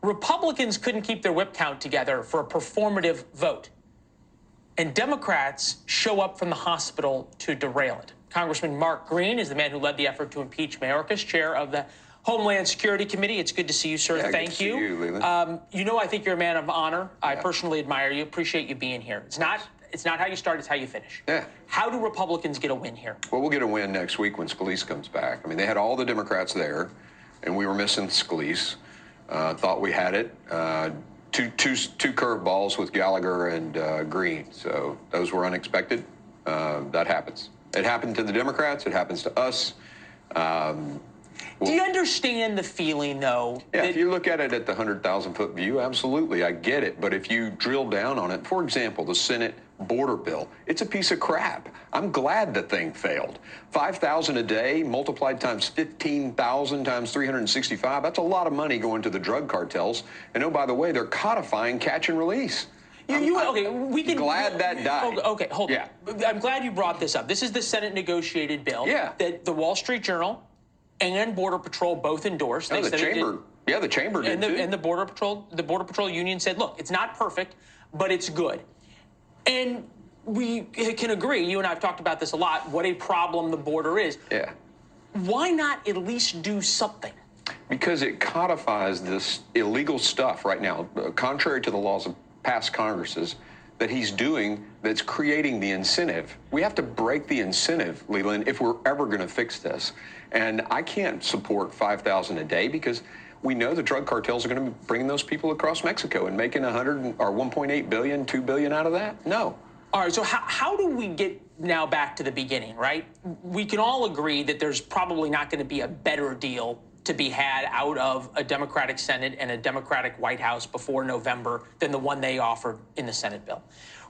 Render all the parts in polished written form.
Republicans couldn't keep their whip count together for a performative vote. And Democrats show up from the hospital to derail it. Congressman Mark Green is the man who led the effort to impeach Mayorkas, chair of the Homeland Security Committee. It's good to see you, sir. Yeah, Thank you. You know, I think you're a man of honor. Yeah. I personally admire you. Appreciate you being here. It's not how you start, it's how you finish. Yeah. How do Republicans get a win here? Well, we'll get a win next week when Scalise comes back. I mean, they had all the Democrats there, and we were missing Scalise. Thought we had it. Two curveballs with Gallagher and Green, so those were unexpected. That happens. It happened to the Democrats. It happens to us. Do you understand the feeling, though? Yeah, if you look at it at the 100,000-foot view, absolutely, I get it. But if you drill down on it, for example, the Senate border bill, it's a piece of crap. I'm glad the thing failed. 5,000 a day multiplied times 15,000 times 365, that's a lot of money going to the drug cartels. And oh, by the way, they're codifying catch and release. Glad that died. Okay, hold on. I'm glad you brought this up. This is the Senate negotiated bill that the Wall Street Journal and Border Patrol both endorsed. No, the chamber did too. And the Border Patrol union said, look, it's not perfect, but it's good. And we can agree, you and I have talked about this a lot, what a problem the border is. Yeah. Why not at least do something? Because it codifies this illegal stuff right now, contrary to the laws of past Congresses, that he's doing that's creating the incentive. We have to break the incentive, Leland, if we're ever going to fix this. And I can't support 5,000 a day because we know the drug cartels are going to be bringing those people across Mexico and making 1.8 billion, 2 billion out of that. No. All right, so how do we get now back to the beginning, right? We can all agree that there's probably not going to be a better deal to be had out of a Democratic Senate and a Democratic White House before November than the one they offered in the Senate bill.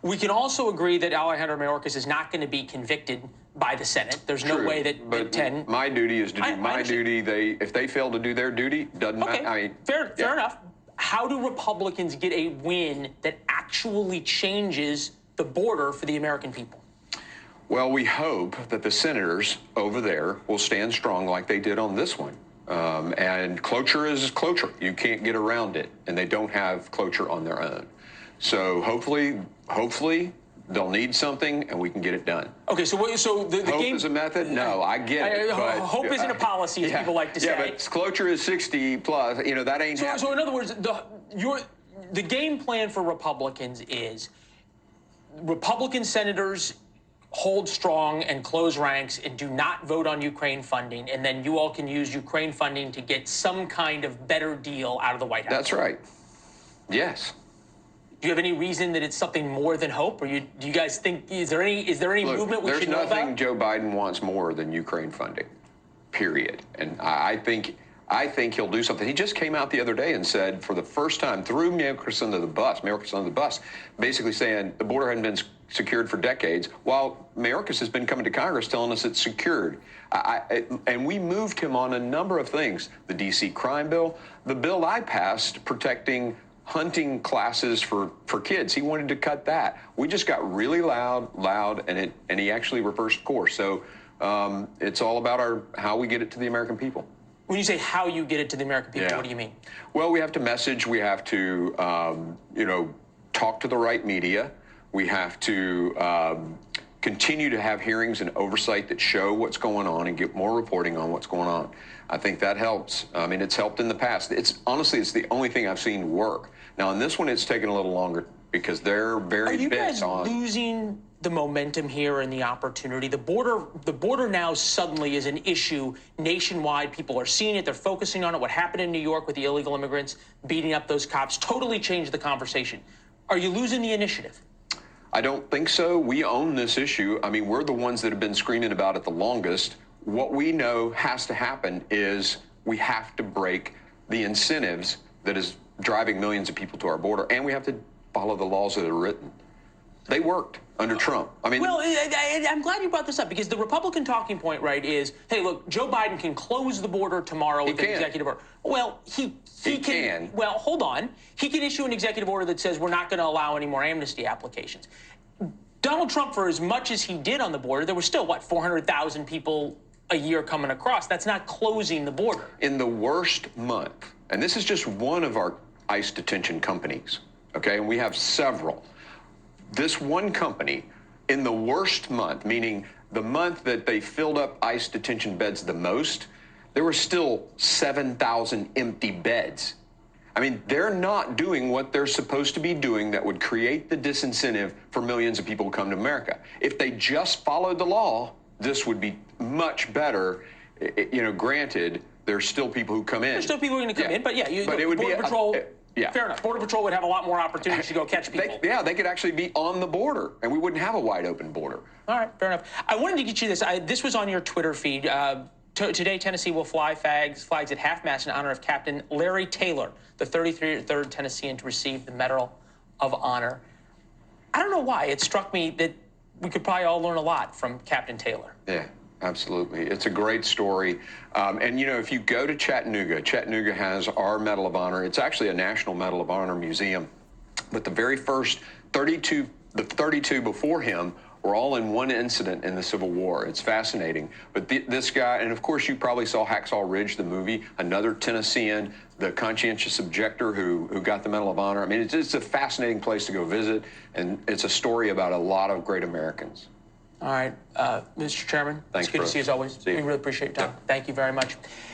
We can also agree that Alejandro Mayorkas is not going to be convicted by the Senate. There's no way that 10. My duty is to do my duty. If they fail to do their duty, doesn't matter. I mean, fair enough. How do Republicans get a win that actually changes the border for the American people? Well, we hope that the senators over there will stand strong like they did on this one. And cloture is cloture. You can't get around it, and they don't have cloture on their own. So hopefully they'll need something, and we can get it done. Okay, so the hope game is a method? No, I get it. But, hope isn't a policy, as people like to say. Yeah, but cloture is 60 plus. You know, that ain't happening. So in other words, the game plan for Republicans is Republican senators hold strong and close ranks and do not vote on Ukraine funding, and then you all can use Ukraine funding to get some kind of better deal out of the White House. That's right. Yes. Do you have any reason that it's something more than hope, or do you guys think is there any movement we should know about? There's nothing Joe Biden wants more than Ukraine funding, period. And I think he'll do something. He just came out the other day and said, for the first time, threw Mayorkas under the bus, basically saying the border hadn't been secured for decades, while Mayorkas has been coming to Congress telling us it's secured. And we moved him on a number of things. The D.C. crime bill, the bill I passed protecting hunting classes for kids. He wanted to cut that. We just got really loud, and he actually reversed course. So it's all about how we get it to the American people. When you say how you get it to the American people, what do you mean? Well, we have to message. We have to, talk to the right media. We have to continue to have hearings and oversight that show what's going on and get more reporting on what's going on. I think that helps. I mean, it's helped in the past. It's the only thing I've seen work. Now, in this one, it's taken a little longer because they're very bent on. Are you guys losing the momentum here and the opportunity? The border now suddenly is an issue nationwide. People are seeing it. They're focusing on it. What happened in New York with the illegal immigrants beating up those cops totally changed the conversation. Are you losing the initiative? I don't think so. We own this issue. I mean, we're the ones that have been screaming about it the longest. What we know has to happen is we have to break the incentives that is driving millions of people to our border, and we have to follow the laws that are written. They worked under Trump. I mean, well, I'm glad you brought this up because the Republican talking point, right, is, hey, look, Joe Biden can close the border tomorrow with an executive order. Well, he can. Well, hold on. He can issue an executive order that says we're not going to allow any more amnesty applications. Donald Trump, for as much as he did on the border, there were still, 400,000 people a year coming across. That's not closing the border. In the worst month, and this is just one of our ICE detention companies, okay? And we have several. This one company, in the worst month, meaning the month that they filled up ICE detention beds the most, there were still 7,000 empty beds. I mean, they're not doing what they're supposed to be doing that would create the disincentive for millions of people to come to America. If they just followed the law, this would be much better. You know, granted, there's still people who come in. There's still people who are going to come in, but yeah, it would Border be Patrol. Yeah. Fair enough. Border Patrol would have a lot more opportunities to go catch people. They could actually be on the border, and we wouldn't have a wide open border. All right, fair enough. I wanted to get you this. This was on your Twitter feed. Today, Tennessee will fly flags at half-mast in honor of Captain Larry Taylor, the 33rd Tennessean to receive the Medal of Honor. I don't know why. It struck me that we could probably all learn a lot from Captain Taylor. Yeah, absolutely. It's a great story. And, you know, if you go to Chattanooga has our Medal of Honor. It's actually a National Medal of Honor museum. But the very first 32 before him were all in one incident in the Civil War. It's fascinating. But this guy, and of course you probably saw Hacksaw Ridge, the movie, another Tennessean, the conscientious objector who got the Medal of Honor. I mean, it's a fascinating place to go visit, and it's a story about a lot of great Americans. All right, Mr. Chairman, Thanks, it's good to see you as always. We really appreciate your time. Yep. Thank you very much.